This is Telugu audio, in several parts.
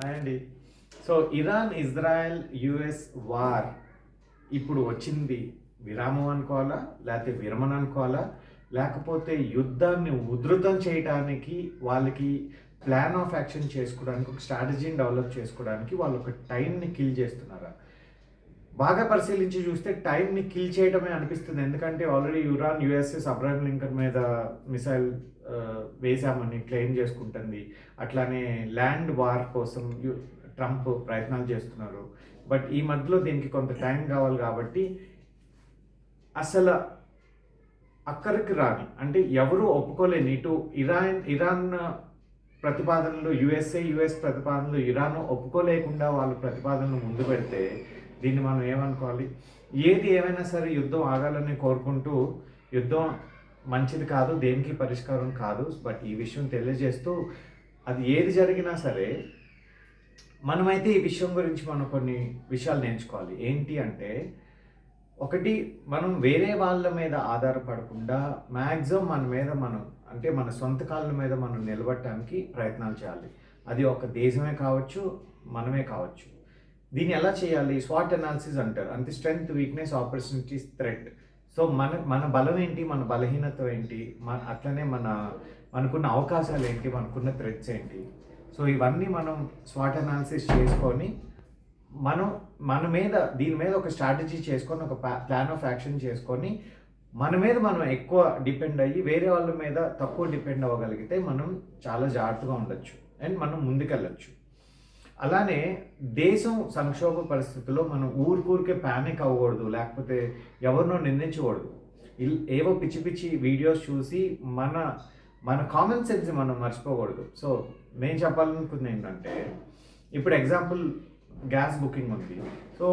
అండి. So Iran Israel US war ఇప్పుడు వచ్చింది విరామం అనుకోవాలా, లేకపోతే విరమణ అనుకోవాలా, లేకపోతే యుద్ధాన్ని ఉధృతం చేయడానికి వాళ్ళకి ప్లాన్ ఆఫ్ యాక్షన్ చేసుకోవడానికి ఒక స్ట్రాటజీని డెవలప్ చేసుకోవడానికి వాళ్ళు ఒక టైంని కిల్ చేస్తున్నారా? బాగా పరిశీలించి చూస్తే టైంని కిల్ చేయడమే అనిపిస్తుంది. ఎందుకంటే already Iran USS Abraham Lincoln మీద మిసైల్ వేశామని క్లెయిమ్ చేసుకుంటుంది. అట్లానే ల్యాండ్ వార్ కోసం ట్రంప్ ప్రయత్నాలు చేస్తున్నారు. బట్ ఈ మధ్యలో దీనికి కొంత టైం కావాలి కాబట్టి అసలు అక్కడికి రాని అంటే ఎవరు ఒప్పుకోలేని ఇటు ఇరాన్ ప్రతిపాదనలు యుఎస్ ప్రతిపాదనలు ఇరాన్ ఒప్పుకోలేకుండా వాళ్ళు ప్రతిపాదనలు ముందు పెడితే దీన్ని మనం ఏమనుకోవాలి? ఏది ఏమైనా సరే యుద్ధం ఆగాలని కోరుకుంటూ యుద్ధం మంచిది కాదు, దేనికి పరిష్కారం కాదు. బట్ ఈ విషయం తెలియజేస్తూ అది ఏది జరిగినా సరే మనమైతే ఈ విషయం గురించి మనం కొన్ని విషయాలు నేర్చుకోవాలి. ఏంటి అంటే, ఒకటి, మనం వేరే వాళ్ళ మీద ఆధారపడకుండా మ్యాక్సిమం మన సొంత కాళ్ళ మీద మనం నిలబడటానికి ప్రయత్నాలు చేయాలి. అది ఒక దేశమే కావచ్చు, మనమే కావచ్చు. దీన్ని ఎలా చేయాలి? స్వాట్ అనాలిసిస్ అంటారు. అంటే strength, weakness, opportunities, threat. So మన బలం ఏంటి, మన బలహీనత ఏంటి, అట్లనే మనకున్న అవకాశాలు ఏంటి, మనకున్న థ్రెట్స్ ఏంటి. సో ఇవన్నీ మనం స్వాట్ అనాలిసిస్ చేసుకొని దీని మీద ఒక స్ట్రాటజీ చేసుకొని, ఒక ప్లాన్ ఆఫ్ యాక్షన్ చేసుకొని మన మీద మనం ఎక్కువ డిపెండ్ అయ్యి వేరే వాళ్ళ మీద తక్కువ డిపెండ్ అవ్వగలిగితే మనం చాలా జాగ్రత్తగా ఉండొచ్చు అండ్ మనం ముందుకెళ్ళచ్చు. అలానే దేశం సంక్షోభ పరిస్థితుల్లో మనం ఊరికే ప్యానిక్ అవ్వకూడదు, లేకపోతే ఎవరినో నిందించకూడదు. ఏవో పిచ్చి పిచ్చి వీడియోస్ చూసి మన కామన్ సెన్స్ మనం మర్చిపోకూడదు. సో నేను చెప్పాలనుకుంది ఏంటంటే, ఇప్పుడు ఎగ్జాంపుల్ గ్యాస్ బుకింగ్ ఉంది. సో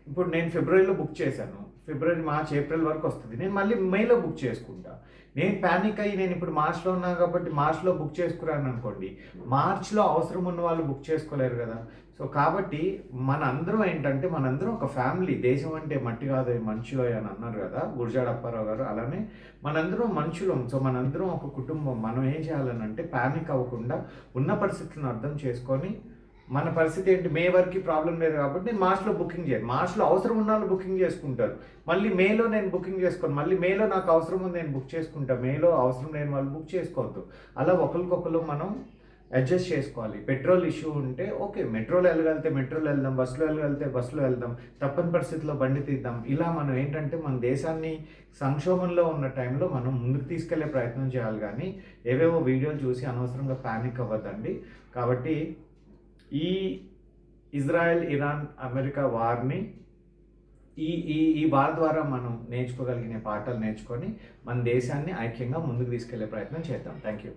ఇప్పుడు నేను ఫిబ్రవరిలో బుక్ చేశాను, ఫిబ్రవరి, మార్చ్, ఏప్రిల్ వరకు వస్తుంది. నేను మళ్ళీ మేలో బుక్ చేసుకుంటా. నేను ప్యానిక్ అయ్యి నేను ఇప్పుడు మార్చ్లో ఉన్నా కాబట్టి మార్చ్లో బుక్ చేసుకురాను అనుకోండి, మార్చ్లో అవసరం ఉన్న వాళ్ళు బుక్ చేసుకోలేరు కదా. సో కాబట్టి మనందరం ఒక ఫ్యామిలీ. దేశం అంటే మట్టి కాదు మనుషులు అని అన్నారు కదా గురజాడ అప్పారావు గారు. అలానే మనందరం మనుషులం. సో మనందరం ఒక కుటుంబం. మనం ఏం చేయాలని అంటే ప్యానిక్ అవ్వకుండా ఉన్న పరిస్థితులను అర్థం చేసుకొని, మన పరిస్థితి ఏంటి, మే వరకు ప్రాబ్లం లేదు కాబట్టి నేను మార్చ్లో బుకింగ్ చేయను. మార్చ్లో అవసరం ఉన్న వాళ్ళు బుకింగ్ చేసుకుంటారు. మళ్ళీ మేలో నేను బుకింగ్ చేసుకోను. మళ్ళీ మేలో నాకు అవసరం ఉంది నేను బుక్ చేసుకుంటా. మేలో అవసరం లేని వాళ్ళు బుక్ చేసుకోవద్దు. అలా ఒకరికొకరు మనం అడ్జస్ట్ చేసుకోవాలి. పెట్రోల్ ఇష్యూ ఉంటే ఓకే, మెట్రోలో వెళ్ళగలిగితే మెట్రోలో వెళ్దాం, బస్సులో వెళ్ళగలిగితే బస్సులో వెళ్దాం, తప్పని పరిస్థితుల్లో బండి తీద్దాం. ఇలా మనం ఏంటంటే మన దేశాన్ని సంక్షోభంలో ఉన్న టైంలో మనం ముందుకు తీసుకెళ్లే ప్రయత్నం చేయాలి. కానీ ఏవేవో వీడియోలు చూసి అనవసరంగా ప్యానిక్ అవ్వద్దండి. కాబట్టి ఈ ఇజ్రాయెల్, ఇరాన్, అమెరికా వార్ని ఈ వార్ ద్వారా మనం నేర్చుకోగలిగిన పాఠాలు నేర్చుకొని మన దేశాన్ని ఐక్యంగా ముందుకు తీసుకెళ్లే ప్రయత్నం చేద్దాం. Thank you.